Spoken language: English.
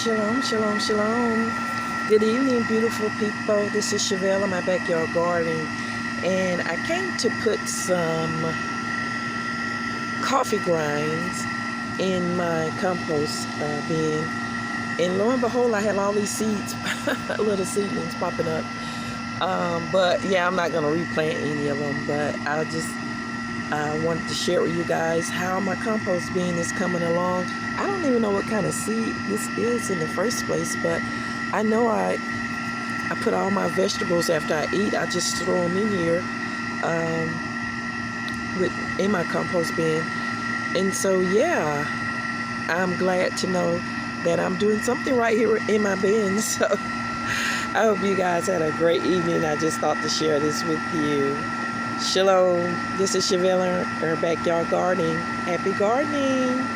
Shalom, shalom, shalom. Good evening, beautiful people. This is Chevelle of My Backyard Gardening, and I came to put some coffee grinds in my compost bin, and lo and behold, I have all these seeds, little seedlings popping up. But yeah, I'm not going to replant any of them, but I wanted to share with you guys how my compost bin is coming along. I don't even know what kind of seed this is in the first place, but I know I put all my vegetables after I eat. I just throw them in here in my compost bin. And so yeah, I'm glad to know that I'm doing something right here in my bin. So I hope you guys had a great evening. I just thought to share this with you. Shalom. This is Chevelle, her backyard gardening. Happy gardening.